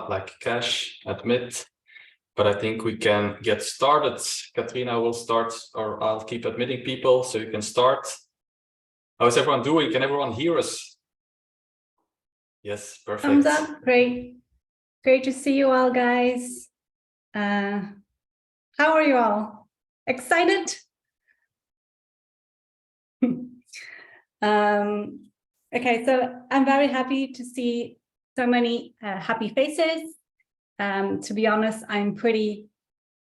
like cash, admit, but I think we can get started. Katrina will start, or I'll keep admitting people so you can start. How is everyone doing? Can everyone hear us? Yes, perfect. Thumbs up, great. Great to see you all, guys. How are you all? Excited? Okay, so I'm very happy to see so many happy faces. To be honest, I'm pretty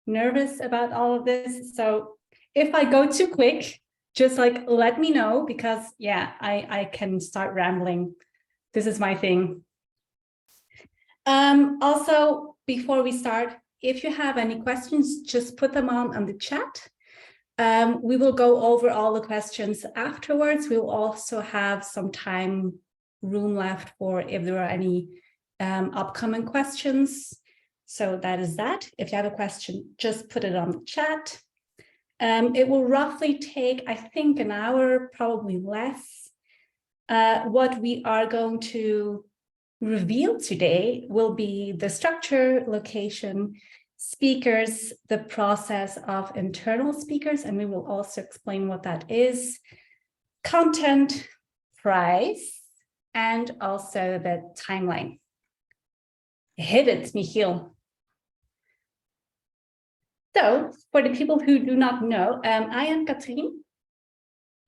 nervous about all of this. So if I go too quick, just like let me know, because yeah, I can start rambling. This is my thing. Also, before we start, if you have any questions, just put them on the chat. We will go over all the questions afterwards. We'll also have some room left for if there are any upcoming questions. So that is that. If you have a question, just put it on the chat. It will roughly take, I think, an hour, probably less. What we are going to reveal today will be the structure, location, speakers, the process of internal speakers, and we will also explain what that is, content, price, and also the timeline. Hit it, Michiel. So, for the people who do not know, I am Katrien.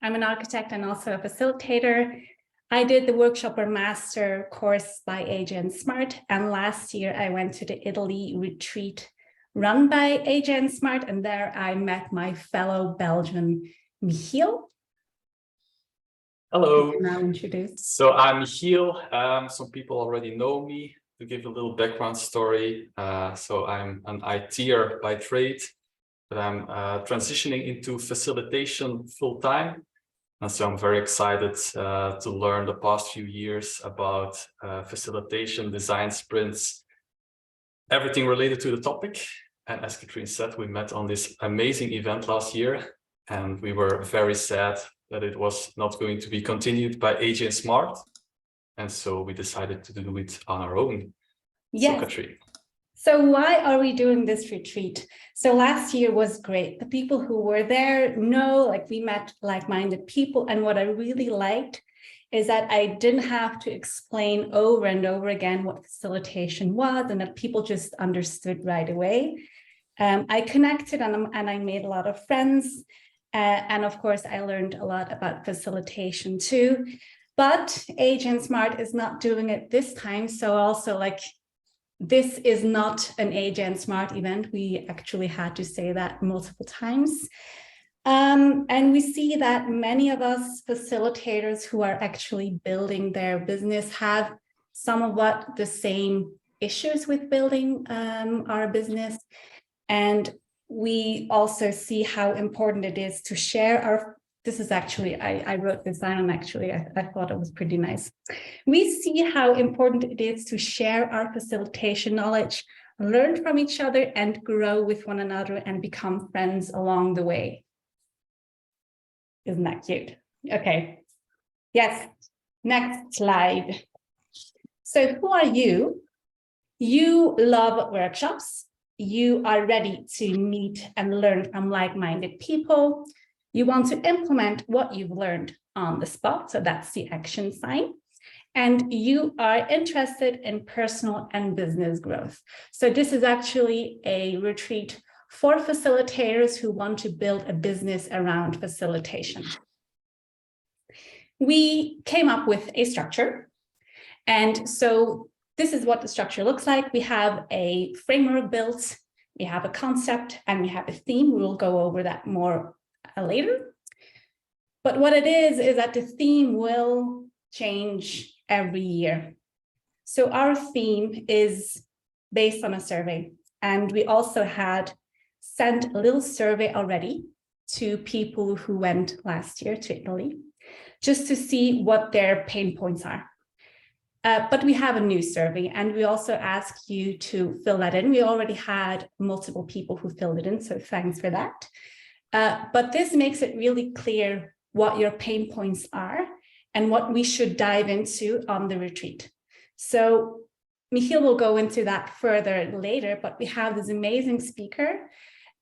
I'm an architect and also a facilitator. I did the workshop or master course by AJ Smart, and last year I went to the Italy retreat run by AJ Smart, and there I met my fellow Belgian Michiel. Hello. Now introduced. So I'm Michiel. Some people already know me. To give a little background story, so I'm an ITer by trade, but I'm transitioning into facilitation full-time. And so I'm very excited to learn the past few years about facilitation, design sprints, everything related to the topic. And as Katrien said, we met on this amazing event last year, and we were very sad that it was not going to be continued by AJ Smart. And so we decided to do it on our own. Yes. So, Katrien. So why are we doing this retreat? So last year was great. The people who were there know, like we met like-minded people. And what I really liked is that I didn't have to explain over and over again what facilitation was, and that people just understood right away. I connected and I made a lot of friends. And of course, I learned a lot about facilitation too. But Agent Smart is not doing it this time. So also like, this is not an Agent Smart event. We actually had to say that multiple times. And we see that many of us facilitators who are actually building their business have somewhat the same issues with building our business. And we also see how important it is to share our, this is actually, I wrote this down and actually I thought it was pretty nice. We see how important it is to share our facilitation knowledge, learn from each other and grow with one another and become friends along the way. Isn't that cute? Okay. Yes. Next slide. So who are you? You love workshops. You are ready to meet and learn from like-minded people. You want to implement what you've learned on the spot. So that's the action sign. And you are interested in personal and business growth. So this is actually a retreat for facilitators who want to build a business around facilitation. We came up with a structure. And so this is what the structure looks like. We have a framework built, we have a concept, and we have a theme. We will go over that more later. But what it is that the theme will change every year. So our theme is based on a survey. And we also had sent a little survey already to people who went last year to Italy, just to see what their pain points are. But we have a new survey and we also ask you to fill that in. We already had multiple people who filled it in, so thanks for that. But this makes it really clear what your pain points are and what we should dive into on the retreat. So Michiel will go into that further later, but we have this amazing speaker,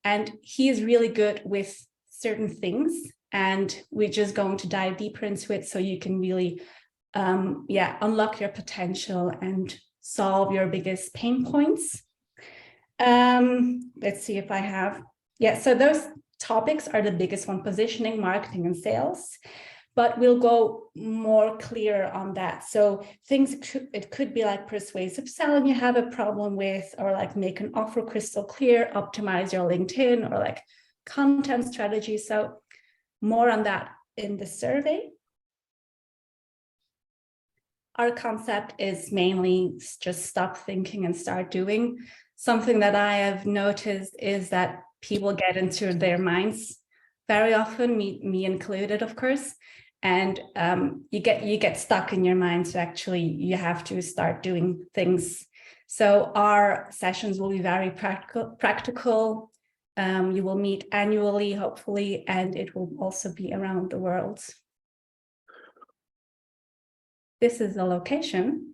and he is really good with certain things, and we're just going to dive deeper into it so you can really unlock your potential and solve your biggest pain points. Let's see if I have, so those topics are the biggest one: positioning, marketing, and sales. But we'll go more clear on that. So it could be like persuasive selling you have a problem with, or like make an offer crystal clear, optimize your LinkedIn, or like content strategy. So more on that in the survey. Our concept is mainly just stop thinking and start doing. Something that I have noticed is that people get into their minds very often, me included, of course. And you get stuck in your mind. So actually, you have to start doing things. So our sessions will be very practical. You will meet annually, hopefully, and it will also be around the world. This is the location.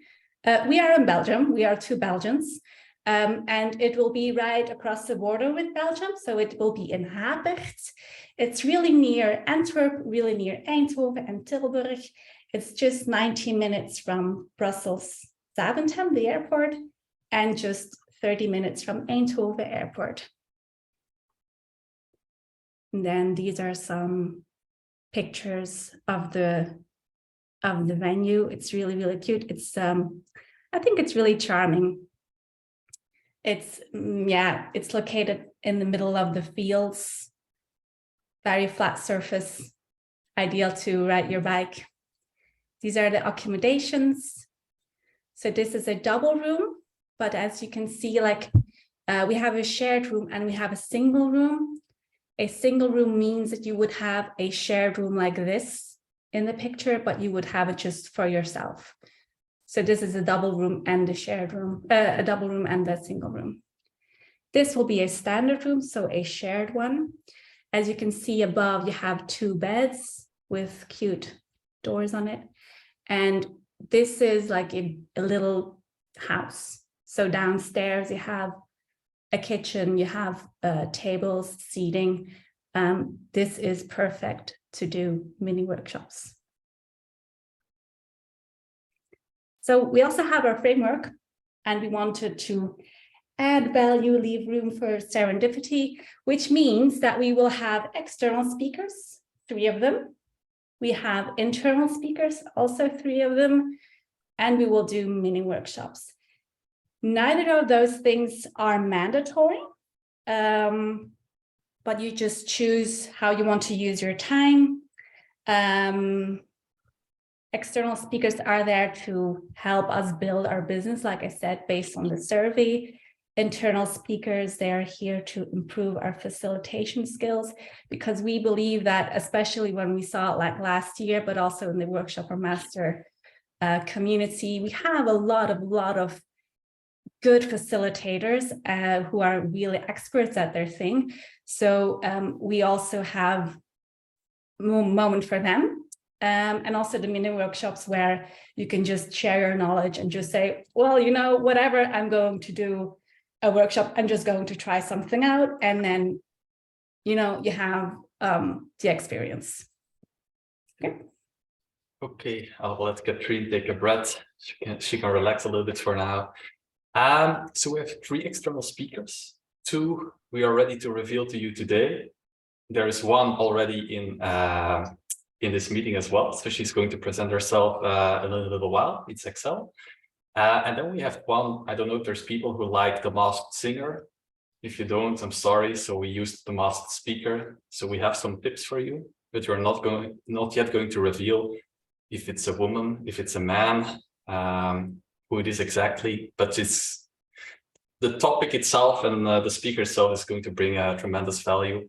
We are in Belgium. We are 2 Belgians. And it will be right across the border with Belgium. So it will be in Hapert. It's really near Antwerp, really near Eindhoven and Tilburg. It's just 90 minutes from Brussels Zaventem, the airport, and just 30 minutes from Eindhoven airport. And then these are some pictures of the venue. It's really, really cute. It's I think it's really charming. It's located in the middle of the fields, very flat surface, ideal to ride your bike. These are the accommodations. So this is a double room, but as you can see, we have a shared room and we have a single room. A single room means that you would have a shared room like this in the picture, but you would have it just for yourself. So this is a double room and a shared room, a double room and a single room. This will be a standard room, so a shared one. As you can see above, you have 2 beds with cute doors on it. And this is like a little house. So downstairs, you have a kitchen, you have tables, seating. This is perfect to do mini workshops. So we also have our framework, and we wanted to add value, leave room for serendipity, which means that we will have external speakers, 3 of them. We have internal speakers, also 3 of them, and we will do mini workshops. Neither of those things are mandatory, but you just choose how you want to use your time. External speakers are there to help us build our business, like I said, based on the survey. Internal speakers, they're here to improve our facilitation skills, because we believe that, especially when we saw it like last year, but also in the workshop or master community, we have a lot of good facilitators who are really experts at their thing. So we also have a moment for them. And also the mini workshops where you can just share your knowledge and just say, well, whatever, I'm going to do a workshop, I'm just going to try something out. And then, you have the experience. Okay, I'll let Katrine take a breath. She can relax a little bit for now. So we have 3 external speakers. 2 we are ready to reveal to you today. There is 1 already in this meeting as well. So she's going to present herself in a little while. It's Excel. And then we have 1, I don't know if there's people who like the masked singer. If you don't, I'm sorry. So we used the masked speaker. So we have some tips for you, but you're not yet going to reveal if it's a woman, if it's a man, who it is exactly, but it's the topic itself and the speaker itself is going to bring a tremendous value.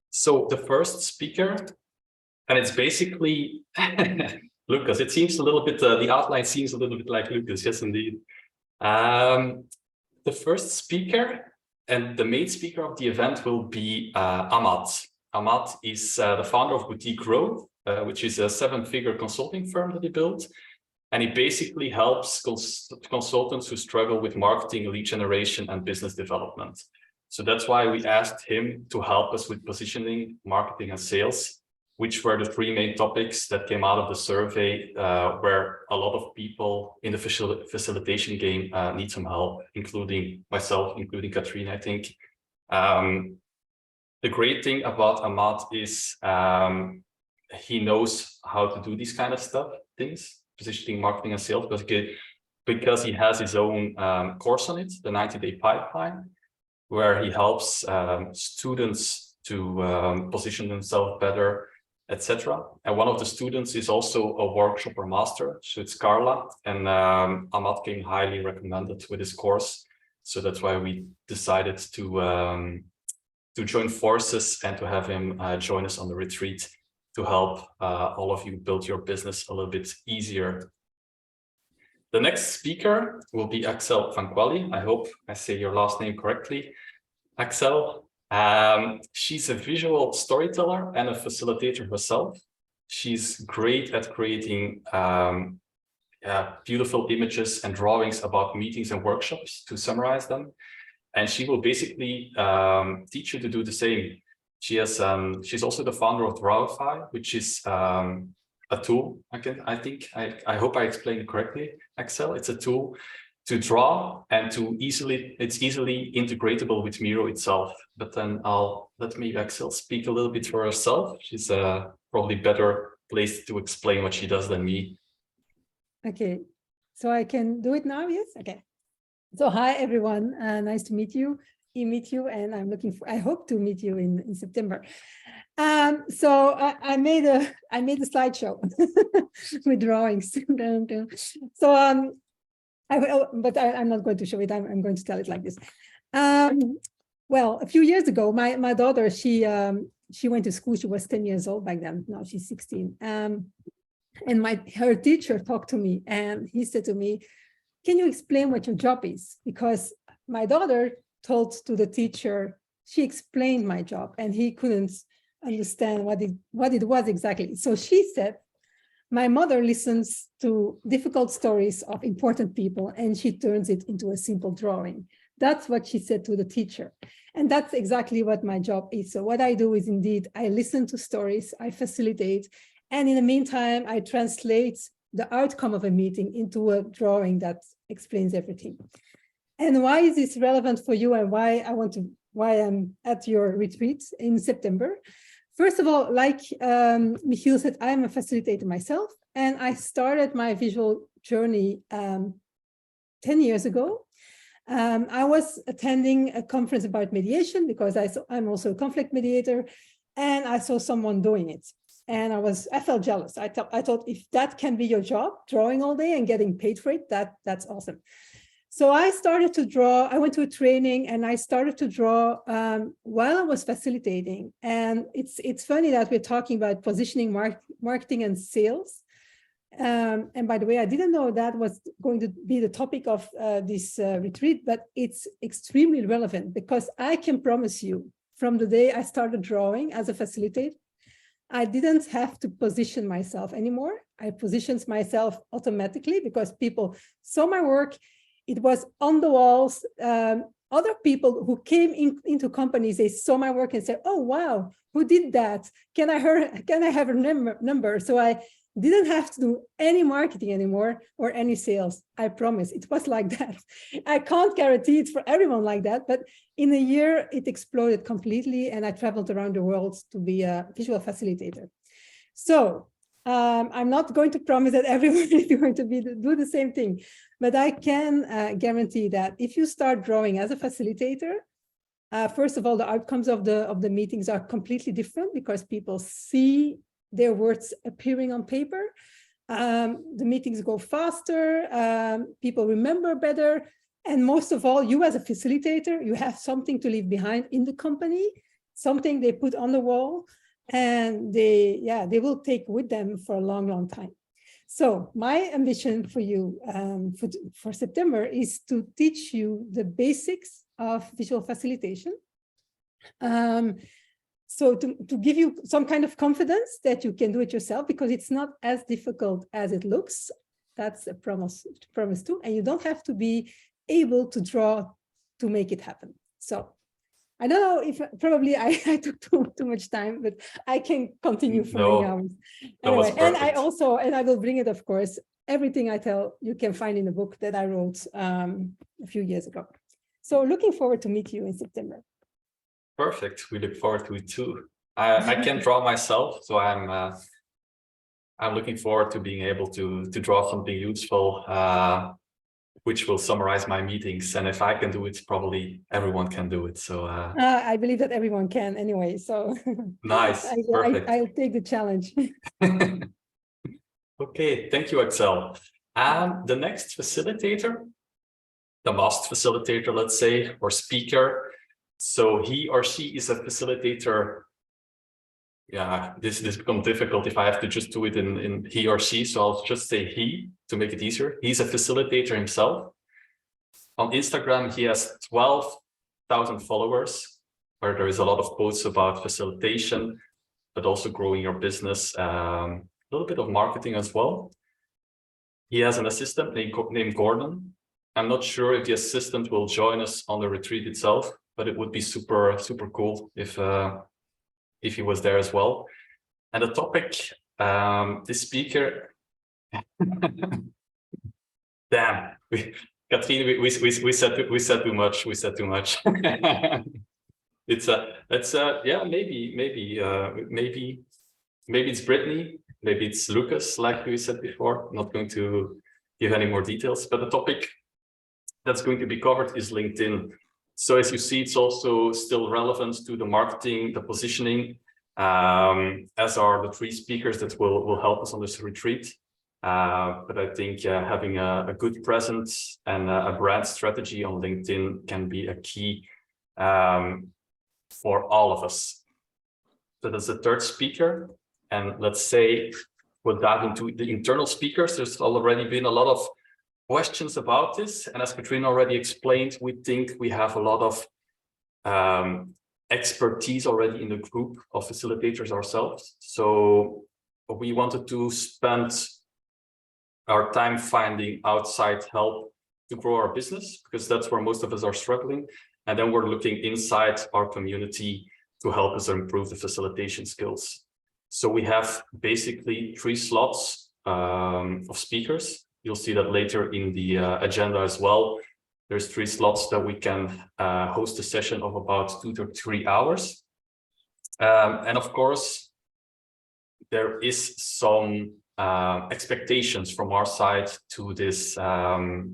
So the first speaker, and it's basically Lucas. It seems a little bit, the outline seems a little bit like Lucas. Yes, indeed. The first speaker and the main speaker of the event will be Ahmad. Ahmad is the founder of Boutique Growth, which is a 7-figure consulting firm that he built. And he basically helps consultants who struggle with marketing, lead generation, and business development. So that's why we asked him to help us with positioning, marketing, and sales, which were the three main topics that came out of the survey, where a lot of people in the facilitation game need some help, including myself, including Katrina, I think. The great thing about Ahmad is he knows how to do these kind of things, positioning, marketing, and sales, because he has his own course on it, the 90-day pipeline, where he helps students to position themselves better, etc. And one of the students is also a workshopper master, so it's Carla, and Ahmad came highly recommended with his course. So that's why we decided to join forces and to have him join us on the retreat to help all of you build your business a little bit easier. The next speaker will be Axel van Quali. I hope I say your last name correctly. Axel, she's a visual storyteller and a facilitator herself. She's great at creating beautiful images and drawings about meetings and workshops to summarize them. And she will basically teach you to do the same. She's also the founder of Drawify, which is a tool. I hope I explained it correctly, Axel. It's a tool to draw and it's easily integratable with Miro itself. But then I'll let maybe Axel speak a little bit for herself. She's probably better placed to explain what she does than me. Okay, so I can do it now, yes? Okay. So hi everyone, nice to meet you. And I hope to meet you in September. So I made a slideshow with drawings. So I'm not going to show it. I'm going to tell it like this. Well, a few years ago, my daughter, she went to school. She was 10 years old back then. Now she's 16. And her teacher talked to me, and he said to me, "Can you explain what your job is?" Because my daughter told to the teacher, she explained my job, and he couldn't understand what it was exactly. So she said, "My mother listens to difficult stories of important people, and she turns it into a simple drawing." That's what she said to the teacher. And that's exactly what my job is. So what I do is indeed, I listen to stories, I facilitate, and in the meantime, I translate the outcome of a meeting into a drawing that explains everything. And why is this relevant for you, and why I'm at your retreat in September? First of all, like Michiel said, I'm a facilitator myself, and I started my visual journey 10 years ago. I was attending a conference about mediation because I'm also a conflict mediator, and I saw someone doing it. And I felt jealous. I thought, if that can be your job, drawing all day and getting paid for it, that's awesome. So I started to draw. I went to a training and I started to draw while I was facilitating. And it's funny that we're talking about positioning, marketing, and sales. And by the way, I didn't know that was going to be the topic of this retreat, but it's extremely relevant because I can promise you, from the day I started drawing as a facilitator, I didn't have to position myself anymore. I positioned myself automatically because people saw my work. It was on the walls. Other people who came into companies, they saw my work and said, "Oh, wow, who did that? Can I have a number?" So I didn't have to do any marketing anymore or any sales. I promise it was like that. I can't guarantee it for everyone like that, but in a year it exploded completely, and I traveled around the world to be a visual facilitator. So I'm not going to promise that everyone is going to do the same thing, but I can guarantee that if you start drawing as a facilitator, first of all, the outcomes of the meetings are completely different because people see their words appearing on paper. The meetings go faster, people remember better, and most of all, you as a facilitator, you have something to leave behind in the company, something they put on the wall, and they will take with them for a long, long time. So my ambition for you for September is to teach you the basics of visual facilitation. So to give you some kind of confidence that you can do it yourself, because it's not as difficult as it looks. That's a promise too. And you don't have to be able to draw to make it happen. So I don't know if probably I took too much time, but I can continue for many hours. Anyway, and I will bring it, of course. Everything I tell you can find in a book that I wrote a few years ago. So looking forward to meet you in September. Perfect. We look forward to it too. I can't draw myself, so I'm looking forward to being able to draw something useful, which will summarize my meetings. And if I can do it, probably everyone can do it. So I believe that everyone can anyway. So nice. Perfect. I'll take the challenge. Okay, thank you, Axel. And the next facilitator, the master facilitator, let's say, or speaker. So he or she is a facilitator. Yeah, this becomes difficult if I have to just do it in he or she. So I'll just say he to make it easier. He's a facilitator himself. On Instagram, he has 12,000 followers, where there is a lot of posts about facilitation, but also growing your business, a little bit of marketing as well. He has an assistant named Gordon. I'm not sure if the assistant will join us on the retreat itself, but it would be super cool if he was there as well. And the topic, this speaker, damn, Katrien, we said too much. Yeah, maybe it's Brittany, maybe it's Lucas, like we said before. I'm not going to give any more details, but the topic that's going to be covered is LinkedIn. So as you see, it's also still relevant to the marketing, the positioning, as are the three speakers that will help us on this retreat. But I think having a good presence and a brand strategy on LinkedIn can be a key for all of us. So that's the third speaker. And let's say we'll dive into the internal speakers. There's already been a lot of questions about this. And as Katrien already explained, we think we have a lot of expertise already in the group of facilitators ourselves. So we wanted to spend our time finding outside help to grow our business, because that's where most of us are struggling. And then we're looking inside our community to help us improve the facilitation skills. So we have basically 3 slots of speakers. You'll see that later in the agenda as well. There's 3 slots that we can host a session of about 2 to 3 hours. And of course, there is some expectations from our side to this, to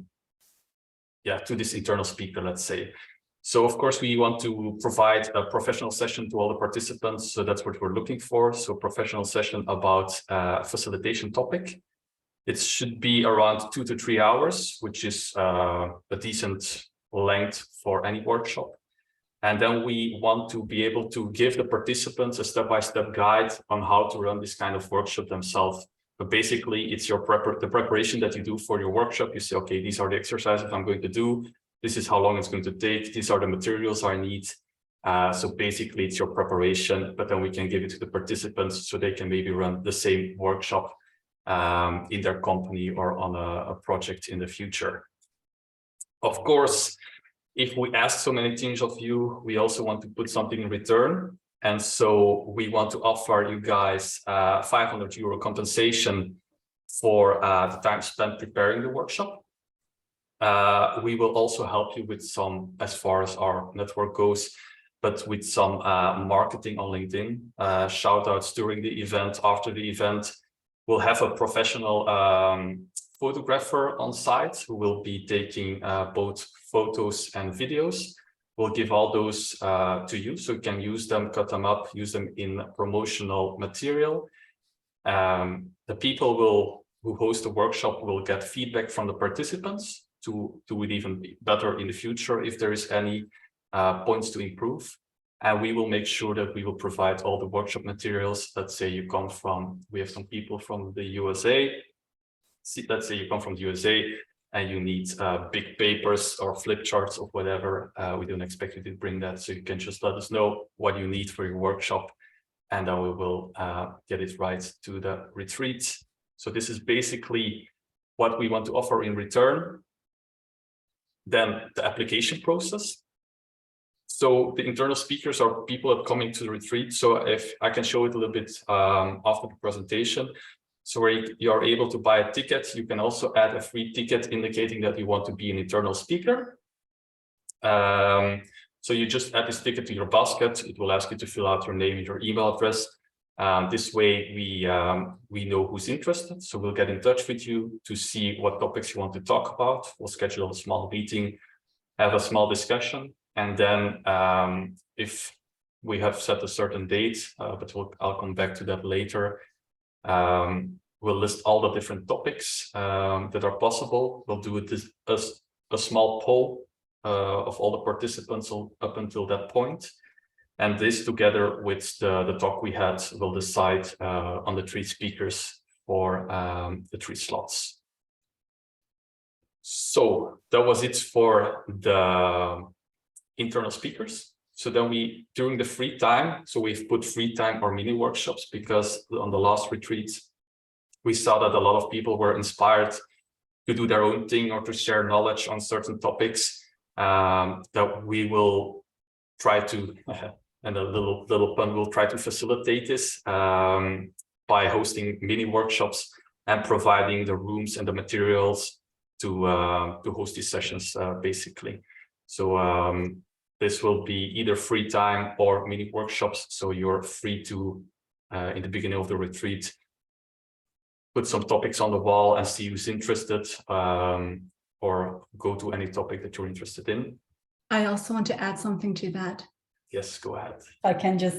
this internal speaker, let's say. So of course, we want to provide a professional session to all the participants. So that's what we're looking for. So professional session about facilitation topic. It should be around 2 to 3 hours, which is a decent length for any workshop. And then we want to be able to give the participants a step-by-step guide on how to run this kind of workshop themselves. But basically, it's your the preparation that you do for your workshop. You say, okay, these are the exercises I'm going to do. This is how long it's going to take. These are the materials I need. So basically, it's your preparation, but then we can give it to the participants so they can maybe run the same workshop in their company or on a project in the future. Of course, if we ask so many things of you, we also want to put something in return. And so we want to offer you guys €500 compensation for the time spent preparing the workshop. We will also help you with some, as far as our network goes, but with some marketing on LinkedIn, shout outs during the event, after the event. We'll have a professional photographer on site who will be taking both photos and videos. We'll give all those to you, so you can use them, cut them up, use them in promotional material. The people who host the workshop will get feedback from the participants to do it even better in the future if there is any points to improve. And we will make sure that we will provide all the workshop materials. Let's say you come from, we have some people from the USA. Let's say you come from the USA and you need big papers or flip charts or whatever. We don't expect you to bring that. So you can just let us know what you need for your workshop, and then we will get it right to the retreat. So this is basically what we want to offer in return. Then the application process. So the internal speakers are people that come into the retreat. So if I can show it a little bit after the presentation. So where you are able to buy a ticket, you can also add a free ticket indicating that you want to be an internal speaker. So you just add this ticket to your basket. It will ask you to fill out your name and your email address. This way we know who's interested. So we'll get in touch with you to see what topics you want to talk about. We'll schedule a small meeting, have a small discussion. And then if we have set a certain date, but I'll come back to that later. We'll list all the different topics that are possible. We'll do a small poll of all the participants up until that point. And this, together with the talk we had, will decide on the 3 speakers for the 3 slots. So that was it for the internal speakers. So then during the free time, so we've put free time or mini workshops, because on the last retreat, we saw that a lot of people were inspired to do their own thing or to share knowledge on certain topics, that we will try to, and a little pun, we'll try to facilitate this by hosting mini workshops and providing the rooms and the materials to host these sessions, basically. So this will be either free time or mini workshops. So you're free to, in the beginning of the retreat, put some topics on the wall and see who's interested, or go to any topic that you're interested in. I also want to add something to that. Yes, go ahead. I can just.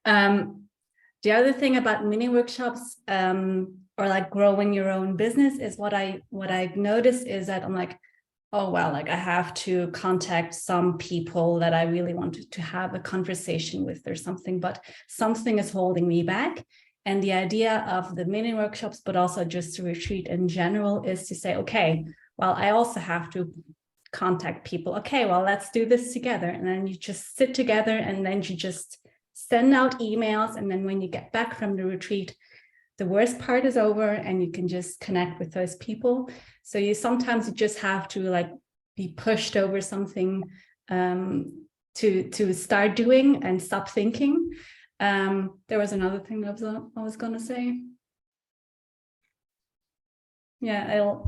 The other thing about mini workshops, or like growing your own business, is what I've noticed is that I'm like, oh, well, like I have to contact some people that I really wanted to have a conversation with or something, but something is holding me back. And the idea of the mini workshops, but also just the retreat in general, is to say, okay, well, I also have to contact people. Okay, well, let's do this together. And then you just sit together and then you just send out emails. And then when you get back from the retreat, the worst part is over and you can just connect with those people. So you sometimes just have to like be pushed over something to start doing and stop thinking. There was another thing that I was going to say. Yeah,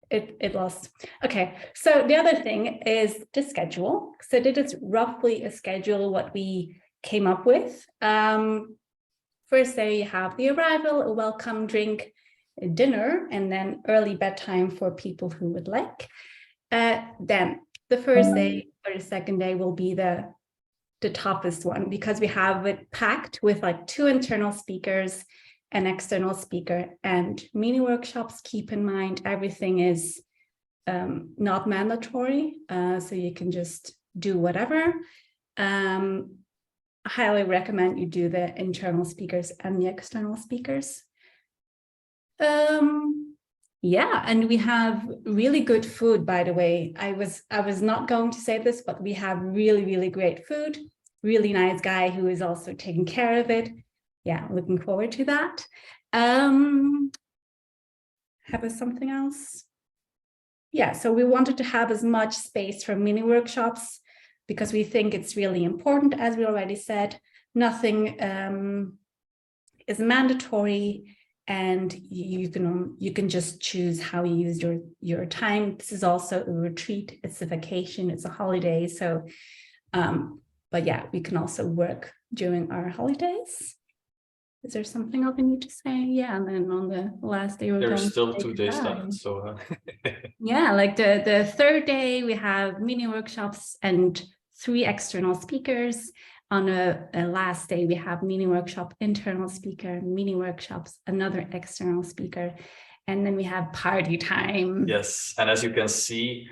it lost. Okay, so the other thing is the schedule. So this is roughly a schedule what we came up with. First day you have the arrival, a welcome drink, a dinner, and then early bedtime for people who would like. Then the first day or the second day will be the toughest one, because we have it packed with like 2 internal speakers, an external speaker, and mini workshops. Keep in mind, everything is not mandatory, so you can just do whatever. I highly recommend you do the internal speakers and the external speakers. Yeah, and we have really good food, by the way. I was not going to say this, but we have really, really great food. Really nice guy who is also taking care of it. Yeah, looking forward to that. Have something else? Yeah, so we wanted to have as much space for mini workshops because we think it's really important, as we already said. Nothing is mandatory, and you can just choose how you use your time. This is also a retreat, it's a vacation, it's a holiday. So, but yeah, we can also work during our holidays. Is there something else I need to say? Yeah, and then on the last day, there's still 2 days left. So yeah, like the third day, we have mini workshops and 3 external speakers. On a last day, we have mini workshop, internal speaker, mini workshops, another external speaker, and then we have party time. Yes, and as you can see,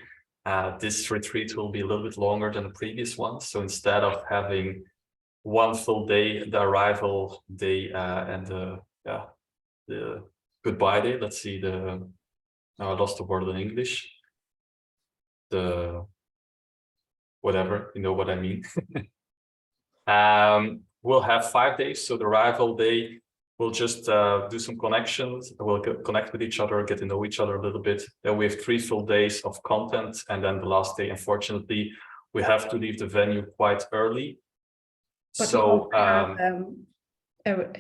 this retreat will be a little bit longer than the previous one. So instead of having 1 full day, the arrival day and the goodbye day. Let's see, I lost the word in English. The whatever, you know what I mean. We'll have 5 days. So the arrival day We'll just do some connections. We'll connect with each other, get to know each other a little bit. Then we have 3 full days of content. And then the last day, unfortunately, we have to leave the venue quite early. But so we have,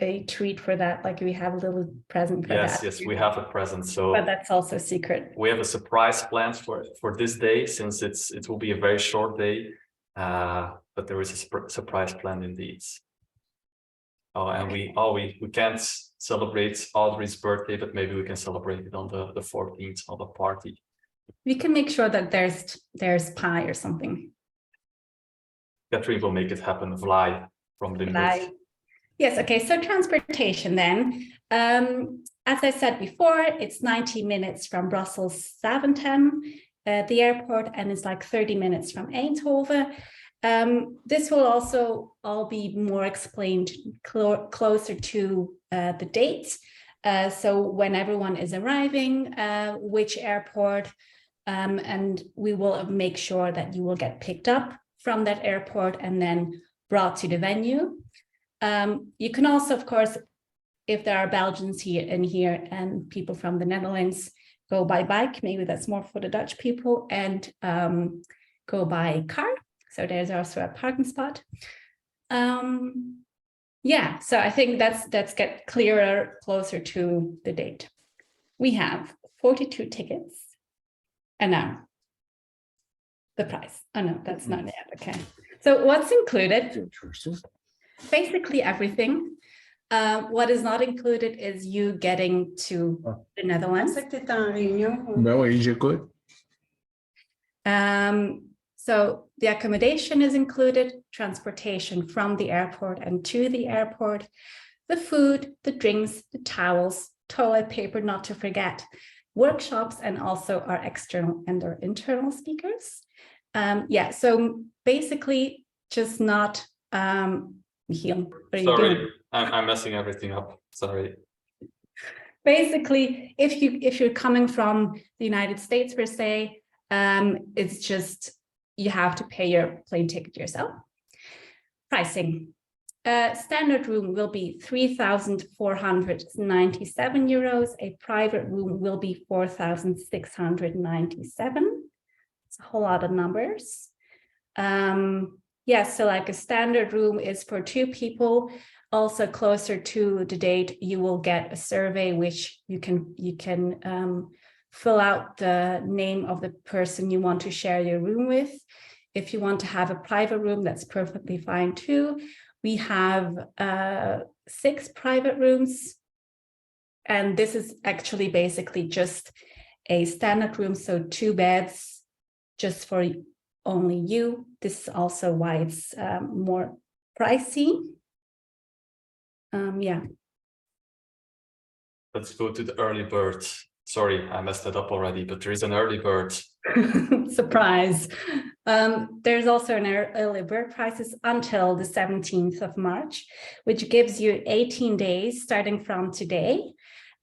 a treat for that, like we have a little present for that. Yes, we have a present. So, but that's also secret. We have a surprise planned for this day, since it will be a very short day. But there is a surprise planned indeed. Oh, and we can't celebrate Audrey's birthday, but maybe we can celebrate it on the 14th of the party. We can make sure that there's pie or something. Catherine will make it happen. Fly from Limburg. Yes, okay, so transportation then. As I said before, it's 90 minutes from Brussels Zaventem, the airport, and it's like 30 minutes from Eindhoven. This will also all be more explained closer to the dates. So when everyone is arriving, which airport, and we will make sure that you will get picked up from that airport and then brought to the venue. You can also, of course, if there are Belgians here and people from the Netherlands, go by bike. Maybe that's more for the Dutch people, and go by car. So there's also a parking spot. Yeah, so I think that's get clearer closer to the date. We have 42 tickets, and now the price. Oh no, that's not it. Okay. So what's included? Basically everything. What is not included is you getting to the Netherlands. So the accommodation is included, transportation from the airport and to the airport, the food, the drinks, the towels, toilet paper, not to forget, workshops, and also our external and our internal speakers. Yeah, so basically just not Sorry, I'm messing everything up. Sorry. Basically, if you're coming from the United States per se, it's just you have to pay your plane ticket yourself. Pricing. Standard room will be 3,497 euros. A private room will be 4,697. It's a whole lot of numbers. Yes, so like a standard room is for 2 people. Also closer to the date, you will get a survey which you can fill out the name of the person you want to share your room with. If you want to have a private room, that's perfectly fine too. We have 6 private rooms, and this is actually basically just a standard room, so 2 beds just for only you. This is also why it's more pricey. Yeah. Let's go to the early bird. Sorry, I messed it up already, but there is an early bird. Surprise. There's also an early bird prices until the 17th of March, which gives you 18 days starting from today.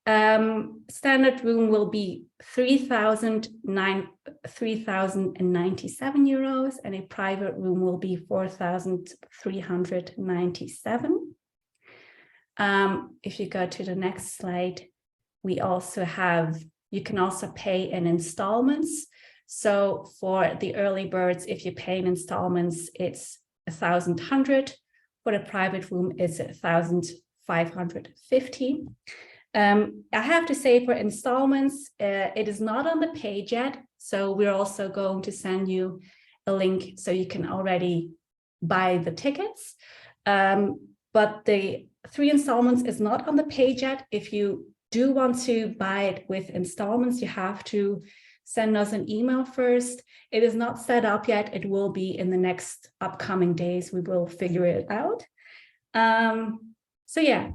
Standard room will be 3,097 euros, and a private room will be 4,397. If you go to the next slide, we also have, you can also pay in installments. So for the early birds, if you pay in installments, it's 1,100. For the private room, it's 1,550. I have to say for installments, it is not on the page yet. So we're also going to send you a link so you can already buy the tickets. But the 3 installments is not on the page yet. If you do want to buy it with installments, you have to send us an email first. It is not set up yet. It will be in the next upcoming days. We will figure it out. So yeah,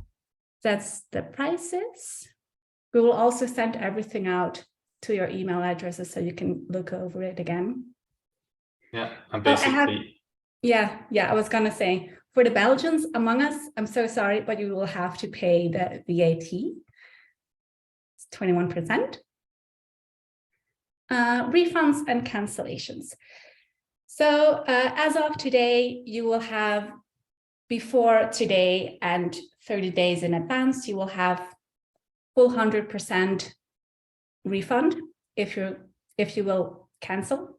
that's the prices. We will also send everything out to your email addresses so you can look over it again. Yeah, and basically. I was gonna say, for the Belgians among us, I'm so sorry, but you will have to pay the VAT. It's 21%. Refunds and cancellations. So as of today, you will have before today and 30 days in advance, you will have full 100% refund if you will cancel.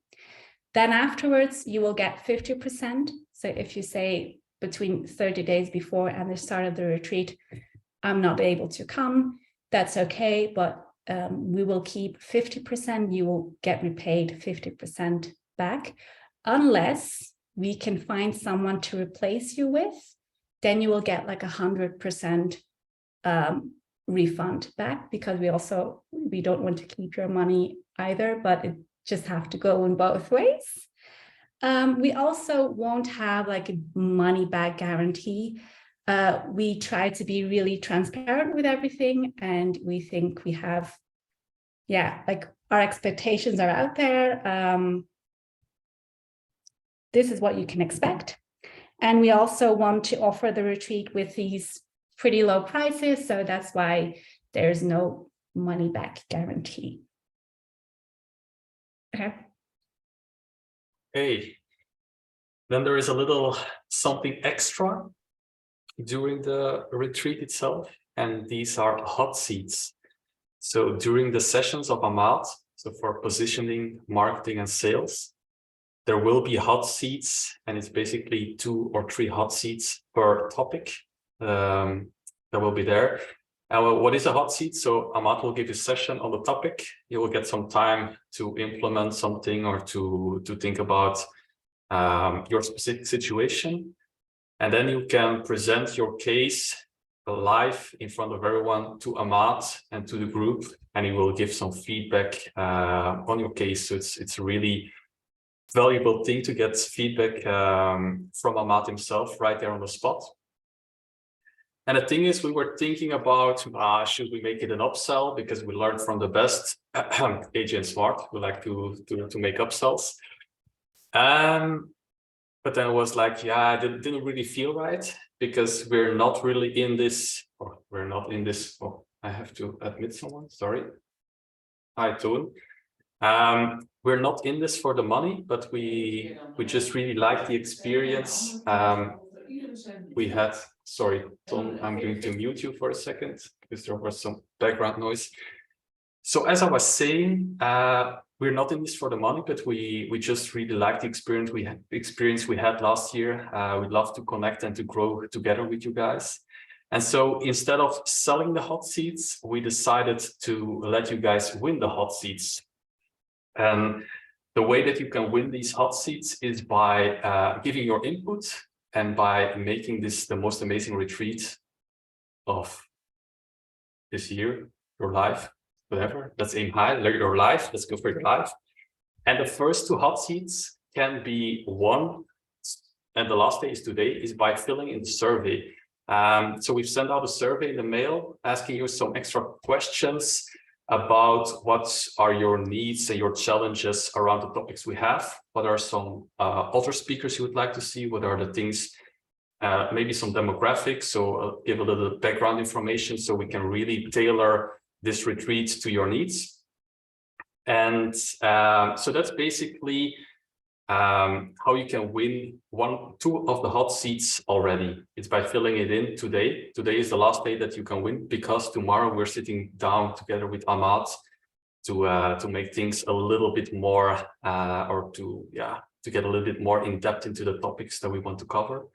Then afterwards, you will get 50%. So if you say between 30 days before and the start of the retreat, I'm not able to come, that's okay, but we will keep 50%, you will get repaid 50% back, unless we can find someone to replace you with, then you will get like 100% refund back, because we don't want to keep your money either, but it just have to go in both ways. We also won't have like a money back guarantee. We try to be really transparent with everything, and we think we have, like our expectations are out there. This is what you can expect. And we also want to offer the retreat with these pretty low prices. So that's why there's no money back guarantee. Okay. Hey, then there is a little something extra during the retreat itself, and these are hot seats. So during the sessions of Amat, so for positioning, marketing, and sales, there will be hot seats, and it's basically 2 or 3 hot seats per topic that will be there. What is a hot seat? So Amat will give a session on the topic. You will get some time to implement something or to think about your specific situation. And then you can present your case live in front of everyone to Amat and to the group, and he will give some feedback on your case. So it's a really valuable thing to get feedback from Amat himself right there on the spot. And the thing is, we were thinking about, should we make it an upsell? Because we learned from the best, AJ and Smart, we like to make upsells. But then it was like, I didn't really feel right, because we're not really in this, I have to admit someone, sorry. Hi, Toon. We're not in this for the money, but we just really like the experience. We had, sorry, Tom, I'm going to mute you for a second because there was some background noise. So as I was saying, we're not in this for the money, but we just really like the experience we had last year. We'd love to connect and to grow together with you guys. And so instead of selling the hot seats, we decided to let you guys win the hot seats. And the way that you can win these hot seats is by giving your input and by making this the most amazing retreat of this year, your life, whatever. Let's aim high, your life. Let's go for your life. And the first 2 hot seats can be won, and the last day is today, is by filling in the survey. So we've sent out a survey in the mail asking you some extra questions about what are your needs and your challenges around the topics we have. What are some other speakers you would like to see? What are the things, maybe some demographics, so give a little background information so we can really tailor this retreat to your needs. And so that's basically how you can win 2 of the hot seats already. It's by filling it in today. Today is the last day that you can win, because tomorrow we're sitting down together with Amat to make things a little bit more or to get a little bit more in depth into the topics that we want to cover.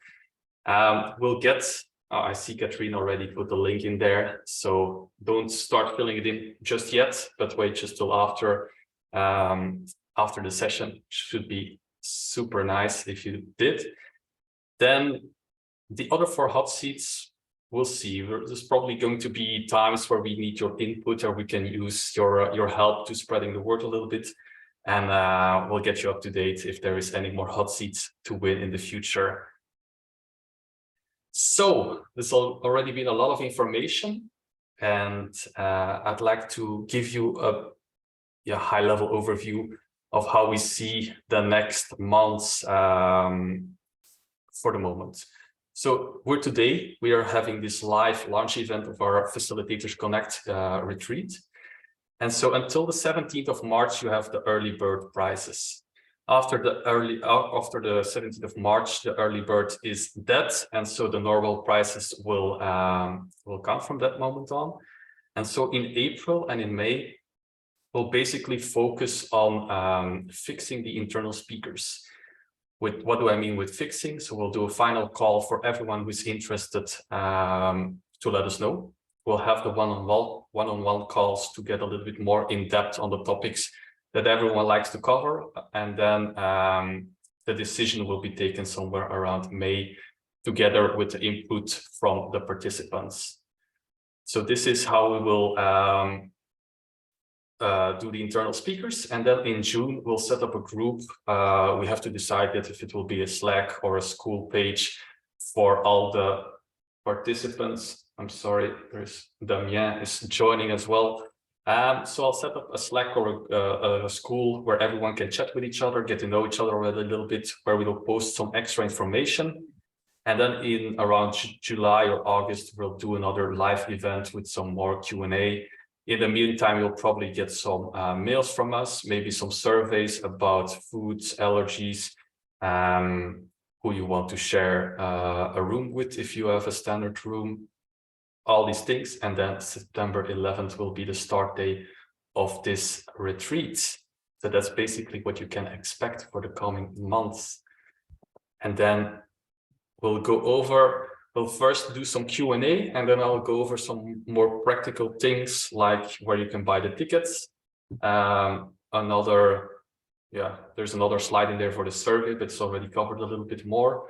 We'll get, I see Katrine already put the link in there, so don't start filling it in just yet, but wait just till after the session. Should be super nice if you did. Then the other 4 hot seats, we'll see. There's probably going to be times where we need your input, or we can use your help to spreading the word a little bit, and we'll get you up to date if there is any more hot seats to win in the future. So this has already been a lot of information, and I'd like to give you a high-level overview of how we see the next months for the moment. So today we are having this live launch event of our Facilitators Connect retreat. And so until the 17th of March, you have the early bird prizes. After the 17th of March, the early bird is dead, and so the normal prices will come from that moment on. And so in April and in May, we'll basically focus on fixing the internal speakers. With what do I mean with fixing? So we'll do a final call for everyone who's interested to let us know. We'll have the one-on-one calls to get a little bit more in depth on the topics that everyone likes to cover, and then the decision will be taken somewhere around May, together with the input from the participants. So this is how we will do the internal speakers, and then in June we'll set up a group. We have to decide that if it will be a Slack or a school page for all the participants. I'm sorry, there's Damien is joining as well. So I'll set up a Slack or a school where everyone can chat with each other, get to know each other a little bit, where we will post some extra information. And then in around July or August, we'll do another live event with some more Q&A. In the meantime, you'll probably get some mails from us, maybe some surveys about foods, allergies, who you want to share a room with if you have a standard room, all these things. And then September 11th will be the start day of this retreat. So that's basically what you can expect for the coming months. And then we'll first do some Q&A, and then I'll go over some more practical things, like where you can buy the tickets. There's another slide in there for the survey, but it's already covered a little bit more.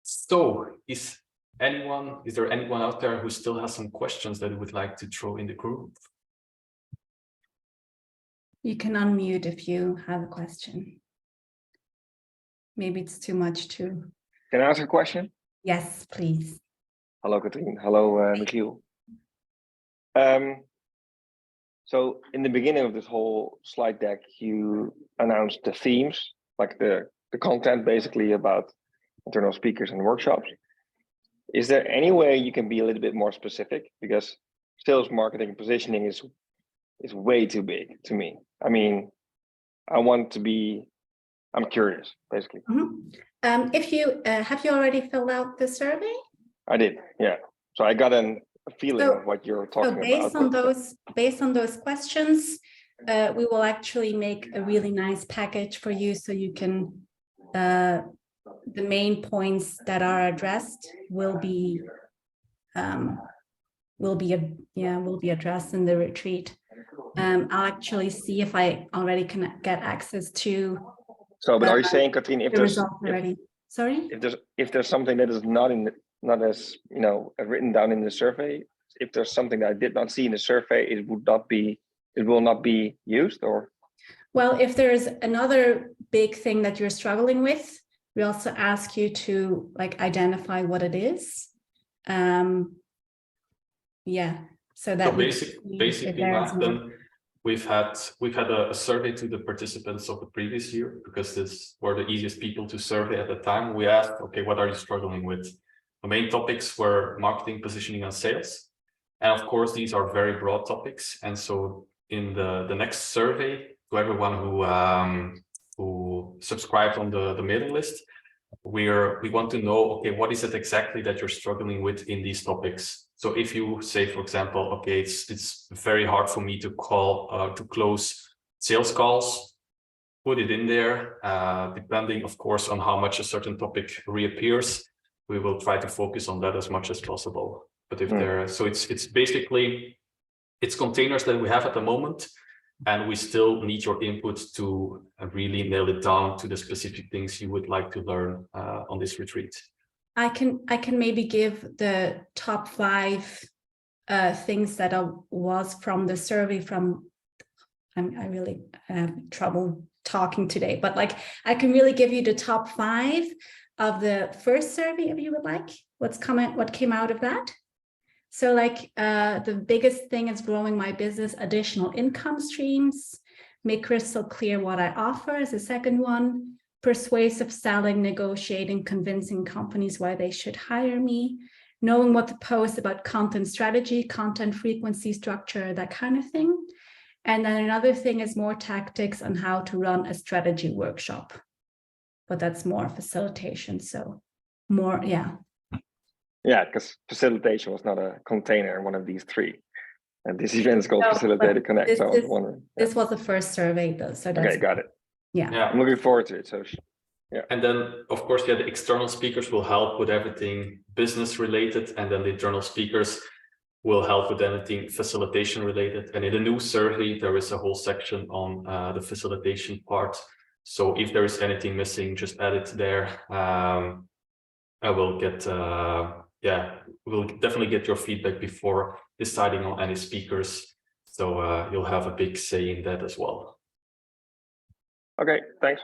So is there anyone out there who still has some questions that would like to throw in the group? You can unmute if you have a question. Maybe it's too much to. Can I ask a question? Yes, please. Hello, Katrien. Hello, Michiel. So in the beginning of this whole slide deck, you announced the themes, like the content basically about internal speakers and workshops. Is there any way you can be a little bit more specific? Because sales, marketing, positioning is way too big to me. I mean, I'm curious, basically. Mm-hmm. If you have you already filled out the survey? I did, yeah. So I got a feeling of what you're talking about. Based on those questions, we will actually make a really nice package for you, so you can the main points that are addressed will be addressed in the retreat. I'll actually see if I already can get access to. So, but are you saying, Katrien, if there's something that is not as written down in the survey, if there's something that I did not see in the survey, it will not be used, or? Well, if there's another big thing that you're struggling with, we also ask you to identify what it is. So that basically we've had a survey to the participants of the previous year, because this were the easiest people to survey at the time. We asked, okay, what are you struggling with? The main topics were marketing, positioning, and sales. And of course, these are very broad topics. And so in the next survey, to everyone who subscribed on the mailing list, we want to know, okay, what is it exactly that you're struggling with in these topics? So if you say, for example, okay, it's very hard for me to close sales calls, put it in there. Depending, of course, on how much a certain topic reappears, we will try to focus on that as much as possible. But if it's basically, it's containers that we have at the moment, and we still need your input to really nail it down to the specific things you would like to learn on this retreat. I can maybe give the top 5 things that was from the survey I really have trouble talking today, but I can really give you the top 5 of the first survey if you would like. What came out of that? So the biggest thing is growing my business, additional income streams, make crystal clear what I offer is the second one. Persuasive selling, negotiating, convincing companies why they should hire me, knowing what to post about content strategy, content frequency, structure, that kind of thing. And then another thing is more tactics on how to run a strategy workshop. but that's more facilitation. So more, yeah. Yeah, because facilitation was not a container in one of these three. And this event is called No, Facilitator but Connect. So I was wondering. This was the first survey though. So that's, Okay, got it. yeah. Yeah. I'm looking forward to it. So yeah. And then, of course, yeah, the external speakers will help with everything business related, and then the internal speakers will help with anything facilitation related. And in the new survey, there is a whole section on the facilitation part. So if there is anything missing, just add it there. I will get, we'll definitely get your feedback before deciding on any speakers. So you'll have a big say in that as well. Okay, thanks.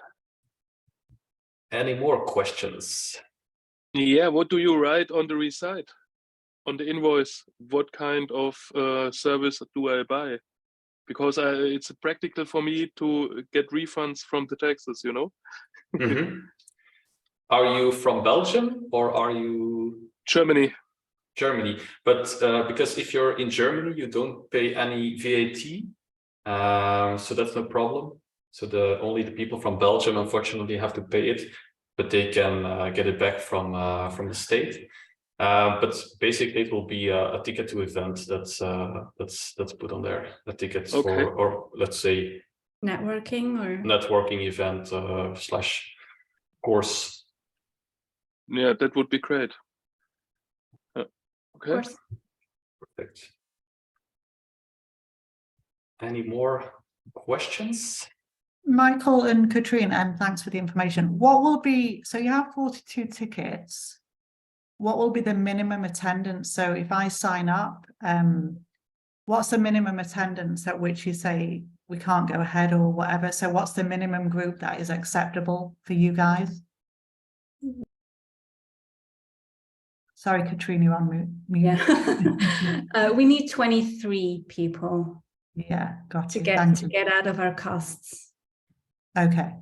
Any more questions? Yeah, what do you write on the receipt, on the invoice? What kind of service do I buy? Because it's practical for me to get refunds from the taxes, you know? Mm-hmm. Are you from Belgium or are you? Germany. Germany, but because if you're in Germany, you don't pay any VAT, so that's no problem. So only the people from Belgium, unfortunately, have to pay it, but they can get it back from the state. But basically, it will be a ticket to event that's put on there. A ticket Okay. for, or let's say, Networking or networking event / course. Yeah, that would be great. Okay. of course. Perfect. Any more questions? Michael and Katrine, and thanks for the information. What will be, so you have 42 tickets. What will be the minimum attendance? So if I sign up, what's the minimum attendance at which you say we can't go ahead or whatever? So what's the minimum group that is acceptable for you guys? Sorry, Katrine, you're on mute. Yeah. We need 23 people Yeah, got to it. get Thank to you. get out of our costs. Okay.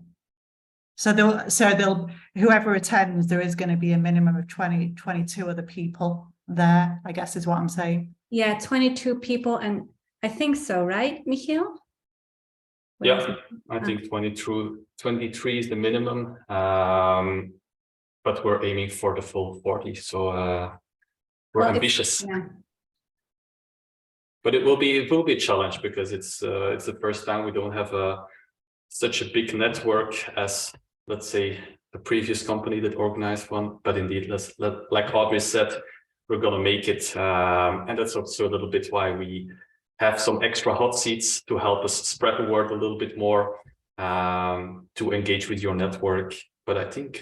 So they'll whoever attends, there is going to be a minimum of 22 other people there, I guess is what I'm saying. Yeah, 22 people, and I think so, right, Michiel? Where is Yeah, it? I think 23 is the minimum, but we're aiming for the full 40. So we're Well, ambitious. Yeah. But it will be a challenge because it's the first time we don't have such a big network as, let's say, the previous company that organized one. But indeed, like Audrey said, we're gonna make it, and that's also a little bit why we have some extra hot seats to help us spread the word a little bit more, to engage with your network. But I think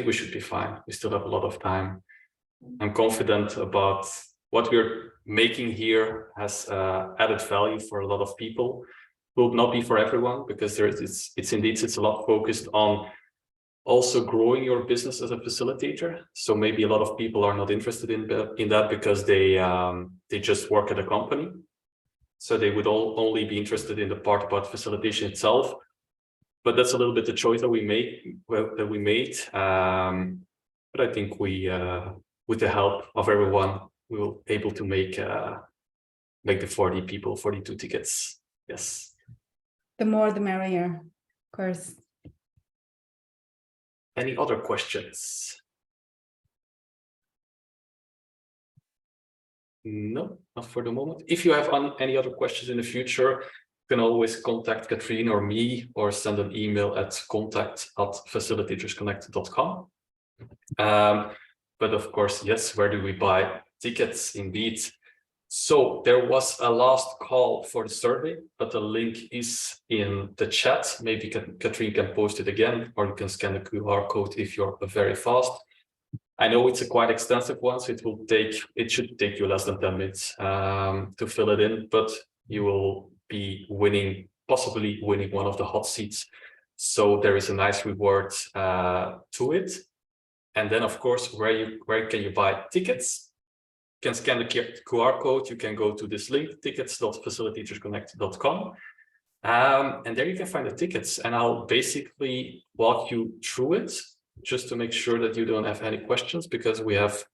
we should be fine. We still have a lot of time. I'm confident about what we're making here has added value for a lot of people. Will not be for everyone because it's a lot focused on also growing your business as a facilitator. So maybe a lot of people are not interested in that because they just work at a company. So they would only be interested in the part about facilitation itself. But that's a little bit the choice that we made. But I think we, with the help of everyone, we will able to make the 42 tickets. Yes. The more, the merrier, of course. Any other questions? No, not for the moment. If you have any other questions in the future, you can always contact Katrine or me or send an email at contact@facilitatorsconnect.com. But of course, yes, where do we buy tickets? Indeed. So there was a last call for the survey, but the link is in the chat. Maybe Katrine can post it again, or you can scan the QR code if you're very fast. I know it's a quite extensive one, so it should take you less than 10 minutes to fill it in, but you will be possibly winning one of the hot seats. So there is a nice reward to it. And then, of course, where can you buy tickets? You can scan the QR code. You can go to this link, tickets.facilitatorsconnect.com. And there you can find the tickets. And I'll basically walk you through it just to make sure that you don't have any questions, because we have,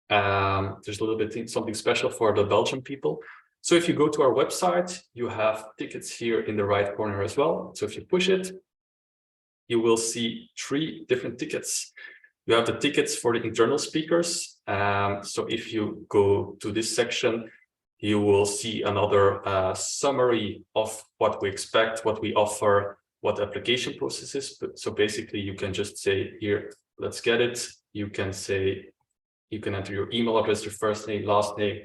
there's a little bit something special for the Belgian people. So if you go to our website, you have tickets here in the right corner as well. So if you push it, you will see 3 different tickets. You have the tickets for the internal speakers. So if you go to this section, you will see another summary of what we expect, what we offer, what the application process is. So basically you can just say here, let's get it. You can say, you can enter your email address, your first name, last name.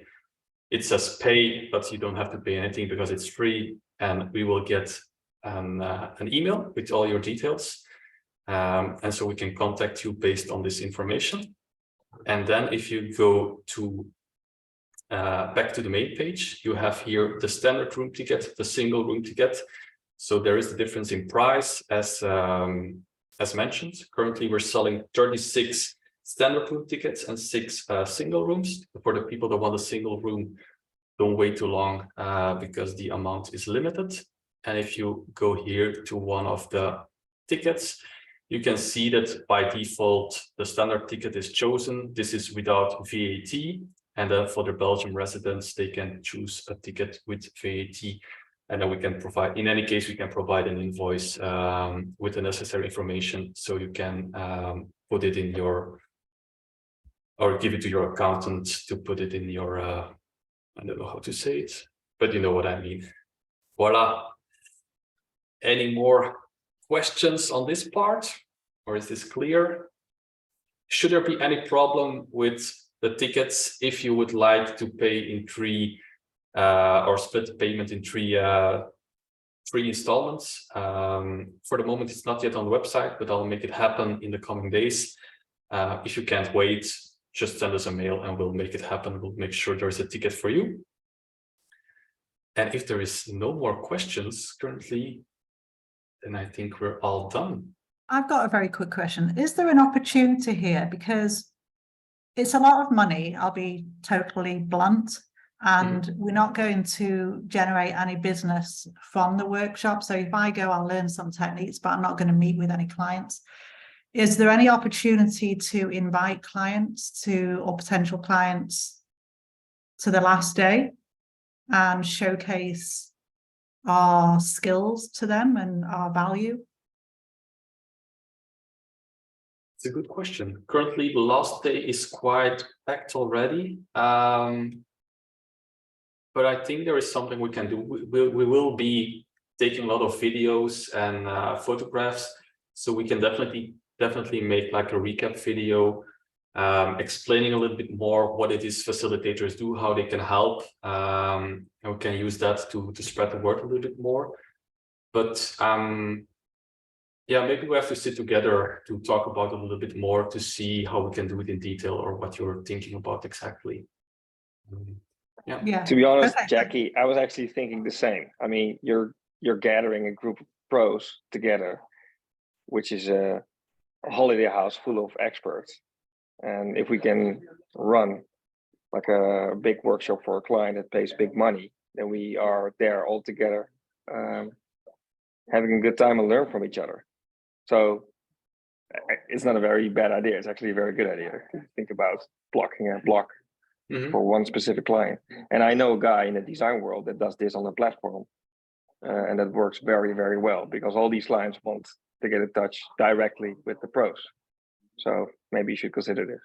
It says pay, but you don't have to pay anything because it's free. And we will get an email with all your details. And so we can contact you based on this information. And then if you go to back to the main page, you have here the standard room ticket, the single room ticket. So there is a difference in price as mentioned. Currently, we're selling 36 standard room tickets and 6 single rooms. For the people that want a single room, don't wait too long because the amount is limited. And if you go here to one of the tickets, you can see that by default, the standard ticket is chosen. This is without VAT. And then for the Belgian residents, they can choose a ticket with VAT. And then we can provide, in any case, we can provide an invoice with the necessary information. So you can put it in your, or give it to your accountant to put it in your, I don't know how to say it, but you know what I mean. Voila. Any more questions on this part, or is this clear? Should there be any problem with the tickets if you would like to pay in 3 or split the payment in 3 installments? For the moment, it's not yet on the website, but I'll make it happen in the coming days. If you can't wait, just send us a mail and we'll make it happen. We'll make sure there's a ticket for you. And if there is no more questions currently, then I think we're all done. I've got a very quick question. Is there an opportunity here? Because it's a lot of money, I'll be totally blunt, and we're not going to generate any business from the workshop. So if I go, I'll learn some techniques, but I'm not going to meet with any clients. Is there any opportunity to invite clients to, or potential clients, to the last day and showcase our skills to them and our value? It's a good question. Currently, the last day is quite packed already. But I think there is something we can do. We will be taking a lot of videos and photographs. So we can definitely make like a recap video, explaining a little bit more what it is facilitators do, how they can help. And we can use that to spread the word a little bit more. But yeah, maybe we have to sit together to talk about it a little bit more to see how we can do it in detail or what you're thinking about exactly. Yeah. To be honest, Jackie, I was actually thinking the same. I mean, you're gathering a group of pros together, which is a holiday house full of experts. And if we can run like a big workshop for a client that pays big money, then we are there all together, having a good time and learn from each other. So it's not a very bad idea. It's actually a very good idea to think about blocking a block for one specific client. And I know a guy in the design world that does this on a platform, and that works very, very well because all these clients want to get in touch directly with the pros. So maybe you should consider this.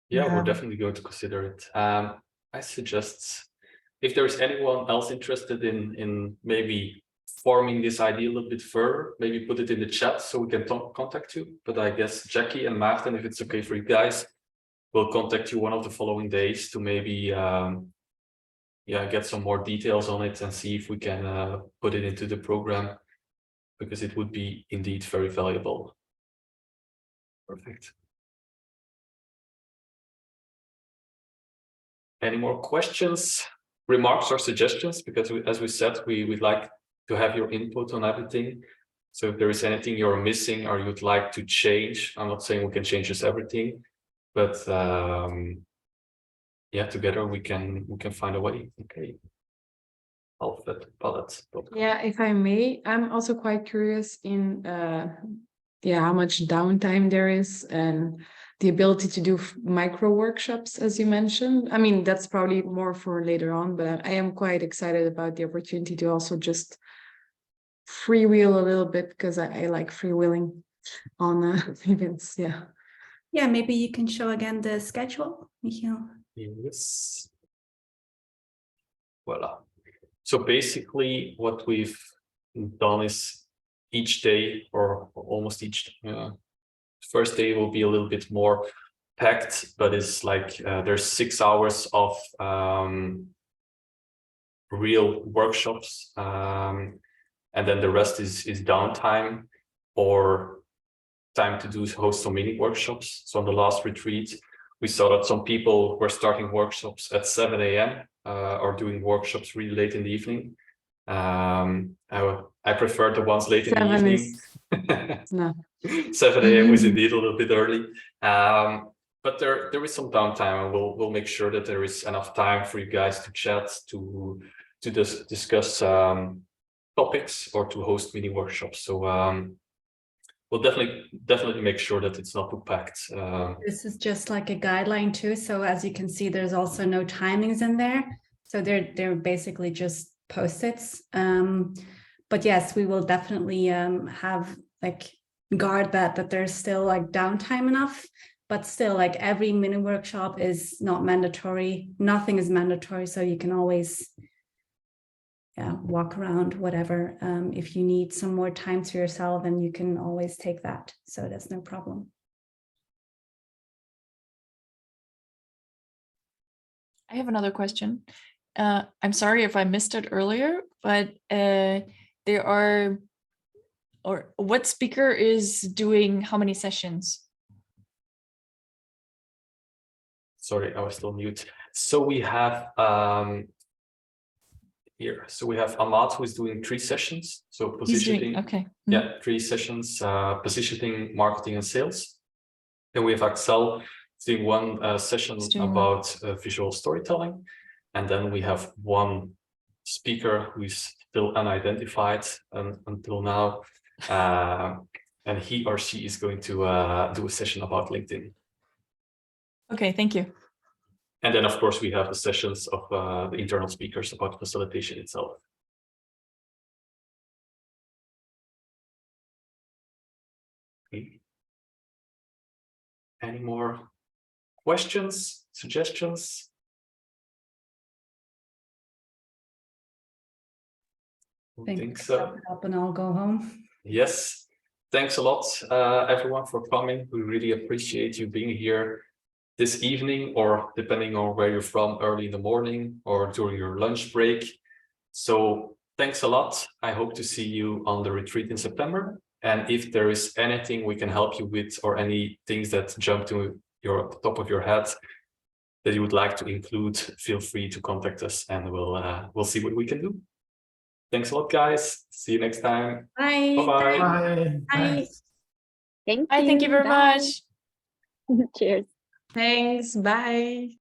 Yeah, we're definitely going to consider it. I suggest if there's anyone else interested in maybe forming this idea a little bit further, maybe put it in the chat so we can contact you. But I guess Jackie and Maarten, if it's okay for you guys, will contact you one of the following days to maybe get some more details on it and see if we can put it into the program, because it would be indeed very valuable. Perfect. Any more questions, remarks, or suggestions? Because as we said, we'd like to have your input on everything. So if there is anything you're missing or you'd like to change, I'm not saying we can change just everything, but yeah, together we can find a way. Okay. Alfred, Palette. Yeah, if I may, I'm also quite curious in how much downtime there is and the ability to do micro workshops, as you mentioned. I mean, that's probably more for later on, but I am quite excited about the opportunity to also just freewheel a little bit because I like freewheeling on events. Yeah. Yeah, maybe you can show again the schedule, Michiel. Yes. Voila. So basically what we've done is each day, or almost each first day will be a little bit more packed, but it's like there's 6 hours of real workshops, and then the rest is downtime or time to host some mini workshops. So on the last retreat, we saw that some people were starting workshops at 7 a.m. Or doing workshops really late in the evening. I prefer the ones late in the evening. No. 7 a.m. was indeed a little bit early. But there is some downtime, and we'll make sure that there is enough time for you guys to chat, to discuss topics, or to host mini workshops. So we'll definitely make sure that it's not too packed. This is just like a guideline too. So as you can see, there's also no timings in there. So they're basically just post-its. But yes, we will definitely have like guard that there's still like downtime enough, but still like every mini workshop is not mandatory. Nothing is mandatory. So you can always walk around, whatever. If you need some more time to yourself, then you can always take that. So that's no problem. I have another question. I'm sorry if I missed it earlier, but what speaker is doing how many sessions? Sorry, I was still mute. So we have here. So we have Ahmad, who is doing 3 sessions. So positioning, Okay. yeah, 3 sessions, positioning, marketing, and sales. Then we have Axel doing 1 session about visual storytelling. And then we have 1 speaker who is still unidentified until now. And he or she is going to do a session about LinkedIn. Okay, thank you. And then, of course, we have the sessions of the internal speakers about facilitation itself. Okay. Any more questions, suggestions? I think so. Up and I'll go home. Yes. Thanks a lot, everyone, for coming. We really appreciate you being here this evening, or depending on where you're from, early in the morning or during your lunch break. So thanks a lot. I hope to see you on the retreat in September. And if there is anything we can help you with, or any things that jump to your top of your head that you would like to include, feel free to contact us, and we'll see what we can do. Thanks a lot, guys. See you next time. Bye. Bye-bye. Bye. Bye. Thank you very much. Cheers. Thanks. Bye.